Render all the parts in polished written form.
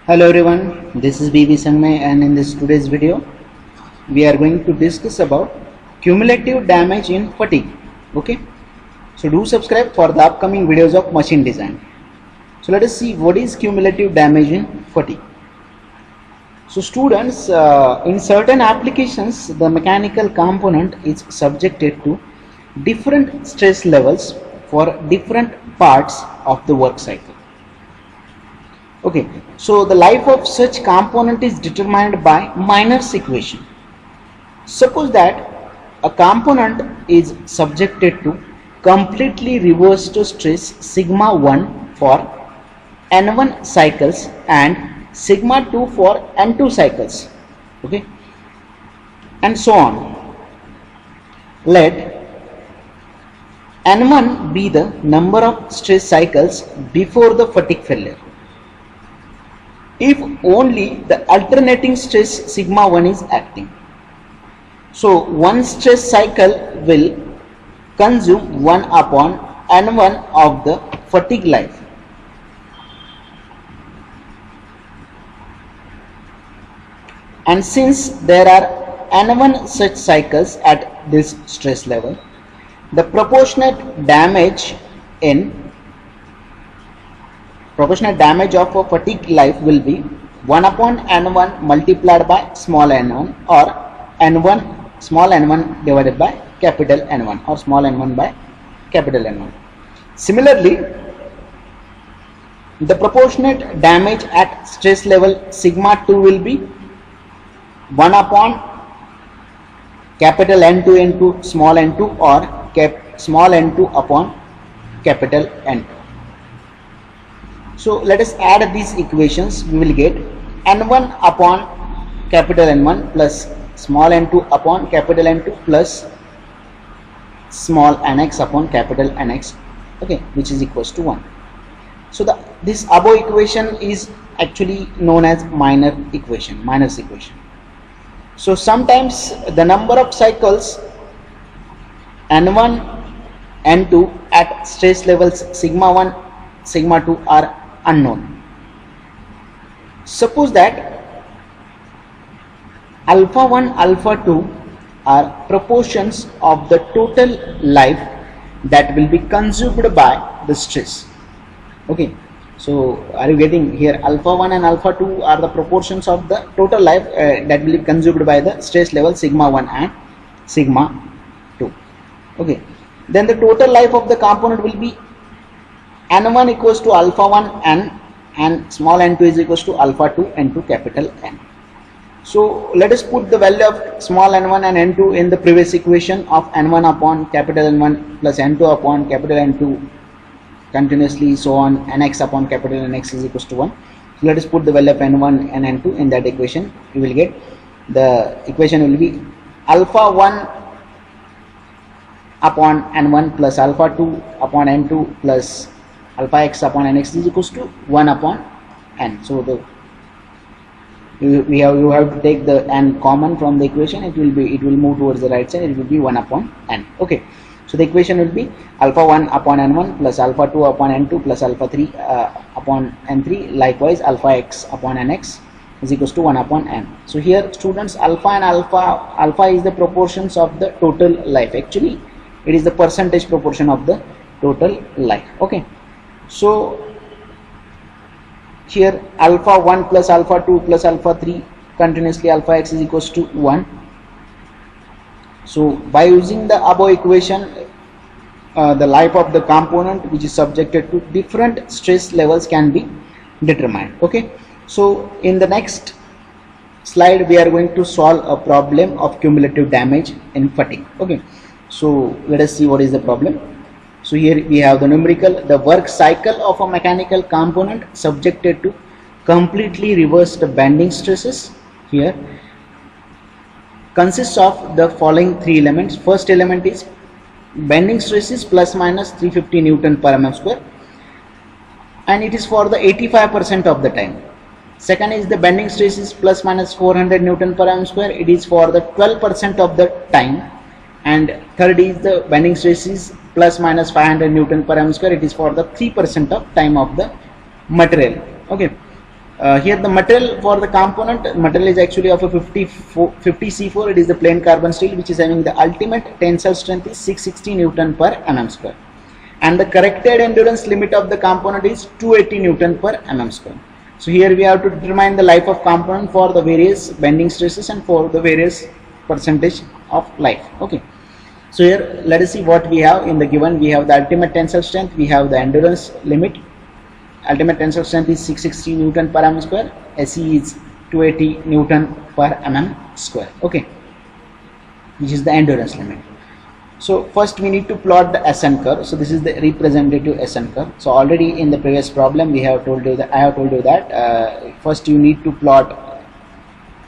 Hello everyone, this is BB Sangmay, and in this today's video we are going to discuss about cumulative damage in fatigue. Okay, so do subscribe for the upcoming videos of machine design. So let us see what is cumulative damage in fatigue. So students, in certain applications the mechanical component is subjected to different stress levels for different parts of the work cycle. Okay, so the life of such component is determined by Miner's equation. Suppose that a component is subjected to completely reversed stress sigma 1 for n1 cycles and sigma 2 for n2 cycles, okay, and so on. Let n1 be the number of stress cycles before the fatigue failure if only the alternating stress sigma 1 is acting. So one stress cycle will consume 1 upon n1 of the fatigue life. And since there are n1 such cycles at this stress level, the proportionate damage of a fatigue life will be 1 upon n1 multiplied by small n1, or n1 small n1 divided by capital N1, or small n1 by capital N1. Similarly, the proportionate damage at stress level sigma 2 will be 1 upon capital N2 into small n2, or small n2 upon capital N2. So let us add these equations. We will get n1 upon capital N1 plus small n2 upon capital N2 plus small nx upon capital Nx, okay, which is equals to 1. So this above equation is actually known as Miner's equation. So sometimes the number of cycles n1, n2 at stress levels sigma 1, sigma 2 are unknown. Suppose that alpha 1, alpha 2 are proportions of the total life that will be consumed by the stress. Okay, so are you getting here? Alpha 1 and alpha 2 are the proportions of the total life that will be consumed by the stress level sigma 1 and sigma 2. Okay, then the total life of the component will be n1 equals to alpha 1 n, and small n2 is equals to alpha 2 n2 capital N. So let us put the value of small n1 and n2 in the previous equation of n1 upon capital N1 plus n2 upon capital N2 continuously, so on, nx upon capital Nx is equals to 1. So let us put the value of n1 and n2 in that equation. You will get the equation will be alpha 1 upon n1 plus alpha 2 upon n2 plus alpha x upon nx is equals to 1 upon n. So you have to take the n common from the equation. It will move towards the right side. It will be 1 upon n. Okay, so the equation will be alpha 1 upon n1 plus alpha 2 upon n2 plus alpha 3 upon n3. Likewise, alpha x upon nx is equals to 1 upon n. So here students, alpha and alpha is the proportions of the total life. Actually it is the percentage proportion of the total life. Okay, so here alpha 1 plus alpha 2 plus alpha 3 continuously alpha x is equals to 1. So by using the above equation, the life of the component which is subjected to different stress levels can be determined. Okay, so in the next slide we are going to solve a problem of cumulative damage in fatigue. Okay, so let us see what is the problem. So here we have the numerical. The work cycle of a mechanical component subjected to completely reversed bending stresses here consists of the following three elements. First element is bending stresses plus minus 350 Newton per mm square, and it is for the 85% of the time. Second is the bending stresses plus minus 400 Newton per mm square. It is for the 12% of the time. And third is the bending stresses plus minus 500 Newton per m square. It is for the 3% of time of the material. Okay, Here the material for the component, material is actually of a 50C4. It is the plain carbon steel which is having the ultimate tensile strength is 660 Newton per mm square, and the corrected endurance limit of the component is 280 Newton per mm square. So here we have to determine the life of component for the various bending stresses and for the various percentage of life. Okay. So here let us see what we have in the given. We have the ultimate tensile strength, we have the endurance limit. Ultimate tensile strength is 660 Newton per mm square, SE is 280 Newton per mm square. Okay, which is the endurance limit. So first we need to plot the SN curve. So this is the representative SN curve. So already in the previous problem we have told you that I have told you that first you need to plot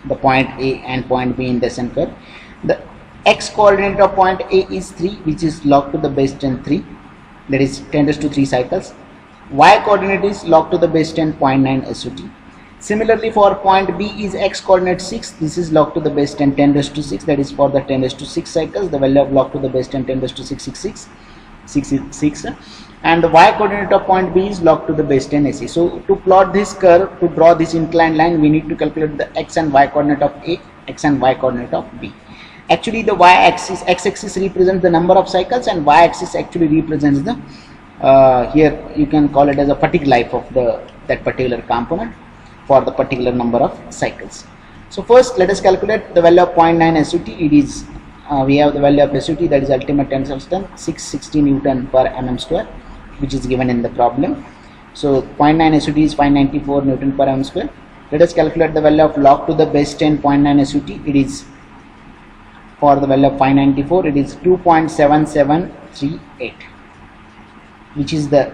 the point A and point B in the SN curve. The x coordinate of point A is 3, which is log to the base 10 3, that is 10⁻³ cycles. Y coordinate is log to the base 10 0.9 SUT. Similarly for point B is x coordinate 6, this is log to the base 10 10⁻⁶, that is for the 10⁻⁶ cycles, the value of log to the base 10 10⁻⁶ 66, and the y coordinate of point B is log to the base 10 SE. So to plot this curve, to draw this inclined line, we need to calculate the x and y coordinate of A, x and y coordinate of B. Actually the y-axis, x-axis represents the number of cycles and y-axis actually represents the here you can call it as a fatigue life of that particular component for the particular number of cycles. So first let us calculate the value of 0.9 SUT. It is we have the value of SUT, that is ultimate tensile strength 660 Newton per mm square, which is given in the problem. So 0.9 SUT is 594 Newton per mm square. Let us calculate the value of log to the base 10 0.9 SUT. It is for the value of 594, it is 2.7738, which is the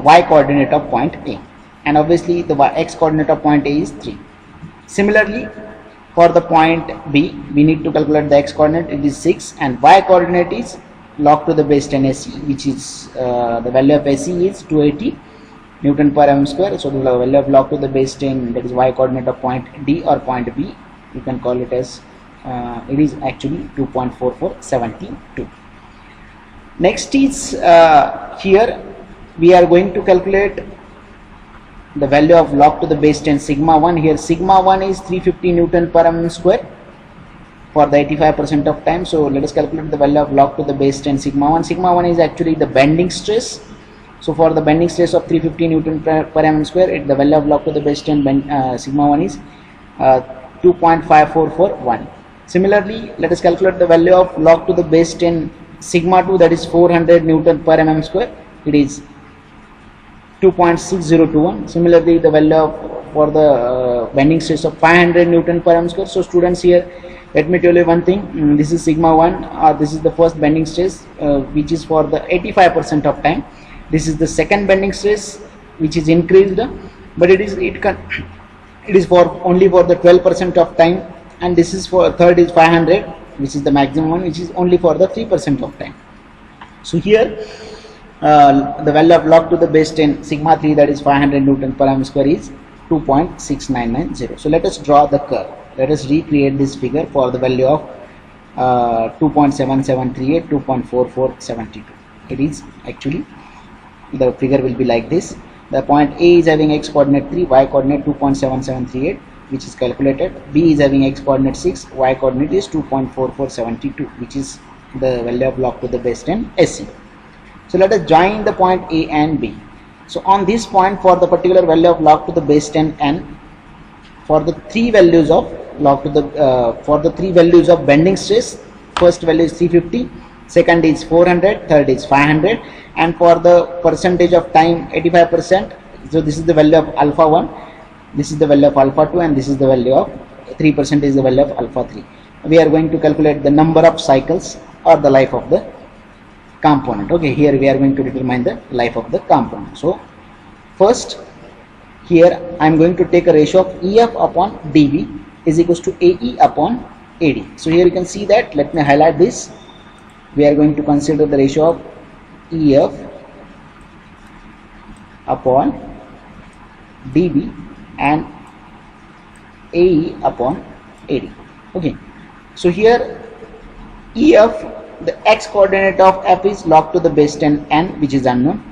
y coordinate of point A, and obviously the x coordinate of point A is 3. Similarly for the point B we need to calculate the x coordinate, it is 6, and y coordinate is log to the base 10 SE, which is the value of SE is 280 Newton per mm square. So the value of log to the base 10, that is y coordinate of point D or point B, you can call it as it is actually 2.4472. Next is here we are going to calculate the value of log to the base 10 sigma 1. Here sigma 1 is 350 Newton per mm square for the 85% of time. So let us calculate the value of log to the base 10 sigma 1. Sigma 1 is actually the bending stress. So for the bending stress of 350 Newton per mm square, the value of log to the base 10 sigma 1 is 2.5441. Similarly, let us calculate the value of log to the base 10 sigma 2, that is 400 Newton per mm square. It is 2.6021. Similarly, the value for the bending stress of 500 Newton per mm square. So students, here let me tell you one thing. This is sigma 1. This is the first bending stress, which is for the 85% of time. This is the second bending stress, which is increased, but it is for only for the 12% of time. And this is for third is 500, which is the maximum one, which is only for the 3% of time. So here the value of log to the base 10 sigma 3, that is 500 Newton per mm square, is 2.6990. So let us draw the curve. Let us recreate this figure for the value of 2.7738, 2.4472. It is actually, the figure will be like this. The point A is having x coordinate 3, y coordinate 2.7738, which is calculated. B is having x coordinate 6, y coordinate is 2.4472, which is the value of log to the base 10 SE. So let us join the point A and B. So on this point, for the particular value of log to the base 10 n, for the three values of log to the for the three values of bending stress, first value is 350, second is 400, third is 500, and for the percentage of time 85%. So this is the value of alpha 1, this is the value of alpha 2, and this is the value of 3% is the value of alpha 3. We are going to calculate the number of cycles or the life of the component. Okay, here we are going to determine the life of the component. So first, here I am going to take a ratio of EF upon dV is equals to AE upon AD. So here you can see that, let me highlight this. We are going to consider the ratio of EF upon dV and AE upon AD. Okay, so here EF, the x coordinate of F is log to the base 10 n, which is unknown.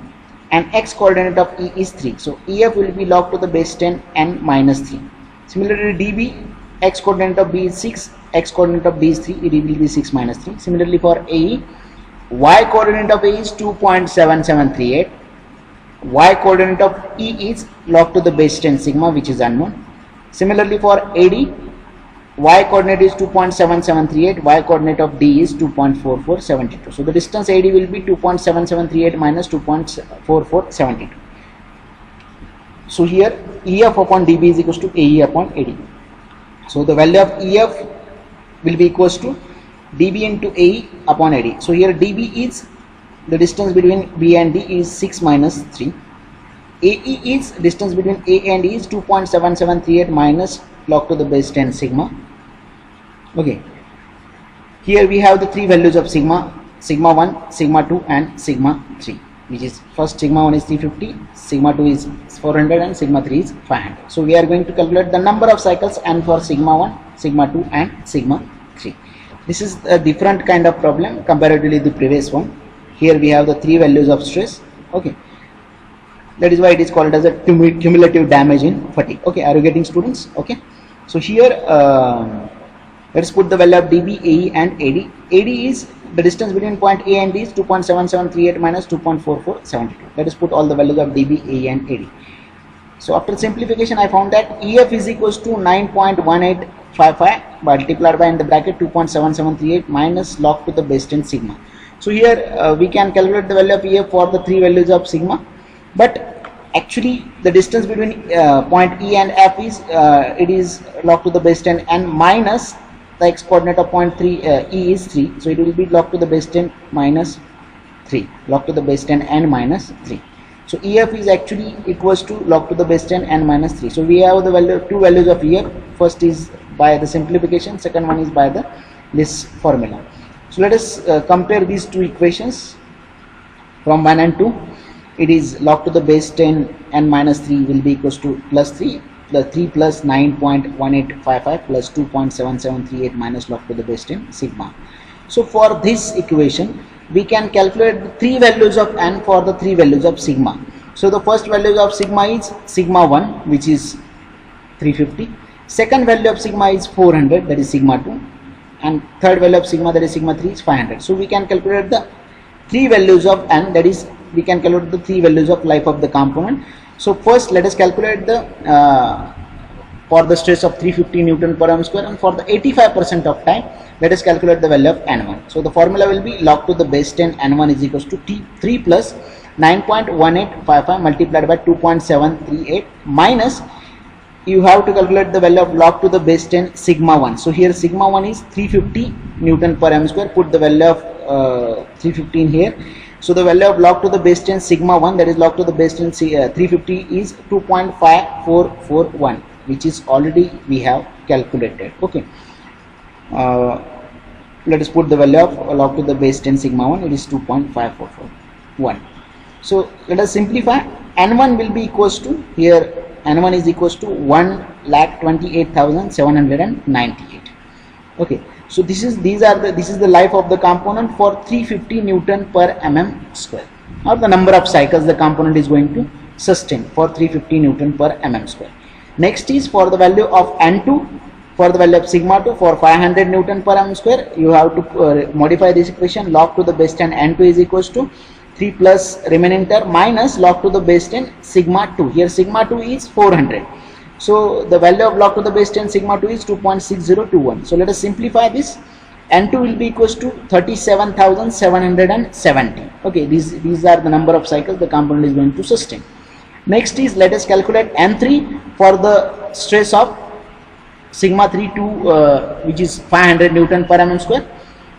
and x coordinate of E is 3. So EF will be log to the base 10 and minus 3. Similarly DB, x coordinate of B is 6, x coordinate of D is 3, it will be 6 minus 3. Similarly for AE, y coordinate of A is 2.7738, y coordinate of E is log to the base 10 sigma, which is unknown. Similarly for AD, y coordinate is 2.7738, y coordinate of D is 2.4472. So the distance AD will be 2.7738 minus 2.4472. So here EF upon DB is equals to AE upon AD. So the value of EF will be equals to DB into AE upon AD. So here DB is the distance between B and D is 6 minus 3. AE is distance between A and E is 2.7738 minus log to the base 10 sigma. Okay, here we have the three values of sigma: sigma 1, sigma 2 and sigma 3, which is first sigma 1 is 350, sigma 2 is 400 and sigma 3 is 500. So we are going to calculate the number of cycles and for sigma 1, sigma 2 and sigma 3. This is a different kind of problem comparatively the previous one. Here we have the three values of stress. Okay, that is why it is called as a cumulative damage in fatigue. Okay, are you getting, students? Okay, so here let's put the value of DB, AE and AD. AD is the distance between point A and D is 2.7738 minus 2.4472. Let us put all the values of DB, AE and AD. So after simplification I found that EF is equals to 9.1855 multiplied by in the bracket 2.7738 minus log to the base 10 sigma. So here we can calculate the value of EF for the three values of sigma, but actually the distance between point E and F is it is log to the base 10 and minus the x coordinate of point 3 E is 3, so it will be log to the base 10 minus 3, log to the base 10 and minus 3. So EF is actually equals to log to the base 10 and minus 3. So we have the value, two values of EF. First is by the simplification, second one is by the this formula. So let us compare these two equations from 1 and 2. It is log to the base 10 and minus 3 will be equals to plus 3. The 3 plus 9.1855 plus 2.7738 minus log to the base 10 sigma. So for this equation we can calculate the three values of N for the three values of sigma. So the first value of sigma is sigma 1, which is 350. Second value of sigma is 400, that is sigma 2, and third value of sigma, that is sigma 3, is 500. So we can calculate the three values of N, that is we can calculate the three values of life of the component. So first let us calculate the for the stress of 350 Newton per m square, and for the 85% of time let us calculate the value of N1. So the formula will be log to the base 10 N1 is equals to T3 plus 9.1855 multiplied by 2.738 minus you have to calculate the value of log to the base 10 sigma 1. So here sigma 1 is 350 Newton per m square, put the value of 315 here. So the value of log to the base 10 sigma 1, that is log to the base 10 350 is 2.5441, which is already we have calculated. Okay, let us put the value of log to the base 10 sigma 1, it is 2.5441. So let us simplify. N1 will be equals to, here N1 is equals to 1,28,798. Okay, so this is the life of the component for 350 Newton per mm square, or the number of cycles the component is going to sustain for 350 Newton per mm square. Next is for the value of N2, for the value of sigma 2 for 500 Newton per mm square, you have to modify this equation. Log to the base 10 N2 is equals to 3 plus remaining term minus log to the base 10 sigma 2. Here sigma 2 is 400. So the value of log to the base 10 sigma 2 is 2.6021. So let us simplify this. N2 will be equals to 37,770. Okay, these are the number of cycles the component is going to sustain. Next is let us calculate N3 for the stress of sigma 3 to which is 500 Newton per mm square.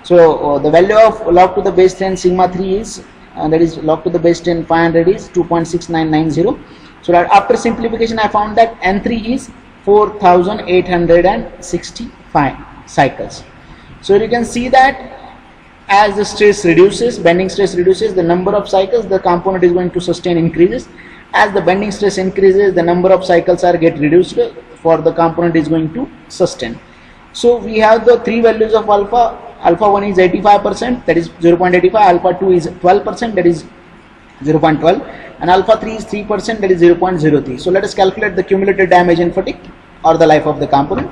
So the value of log to the base 10 sigma 3 is that is log to the base 10 500 is 2.6990. So that after simplification I found that N3 is 4,865 cycles. So you can see that as the stress reduces, bending stress reduces, the number of cycles the component is going to sustain increases. As the bending stress increases, the number of cycles are get reduced for the component is going to sustain. So we have the three values of alpha. Alpha 1 is 85%, that is 0.85, alpha 2 is 12%, that is 0.12, and alpha 3 is 3%, that is 0.03. So let us calculate the cumulative damage in fatigue or the life of the component.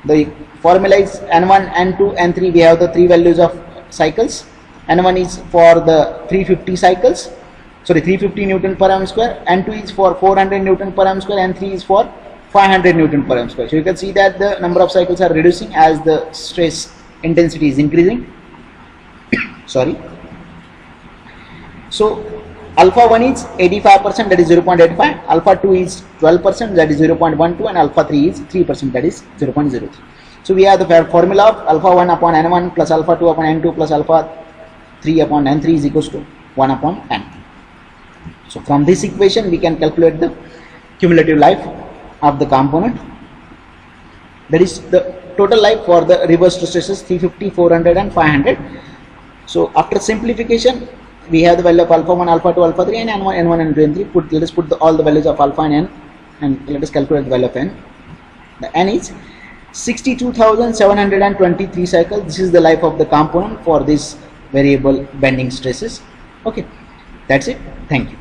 The formula is N1, N2, N3. We have the three values of cycles. N1 is for the 350 cycles, 350 Newton per m square. N2 is for 400 Newton per m square. N3 is for 500 Newton per m square. So you can see that the number of cycles are reducing as the stress intensity is increasing. Sorry. So alpha 1 is 85%, that is 0.85. Alpha 2 is 12%, that is 0.12, and alpha 3 is 3%, that is 0.03. So we have the formula of alpha 1 upon N1 plus alpha 2 upon N2 plus alpha 3 upon N3 is equals to 1 upon N. So from this equation we can calculate the cumulative life of the component, that is the total life for the reverse stresses 350, 400 and 500. So after simplification we have the value of alpha 1, alpha 2, alpha 3 and N1, N1 and N3. Let us put all the values of alpha and N, and let us calculate the value of N. The N is 62,723 cycles. This is the life of the component for this variable bending stresses. Okay, that's it. Thank you.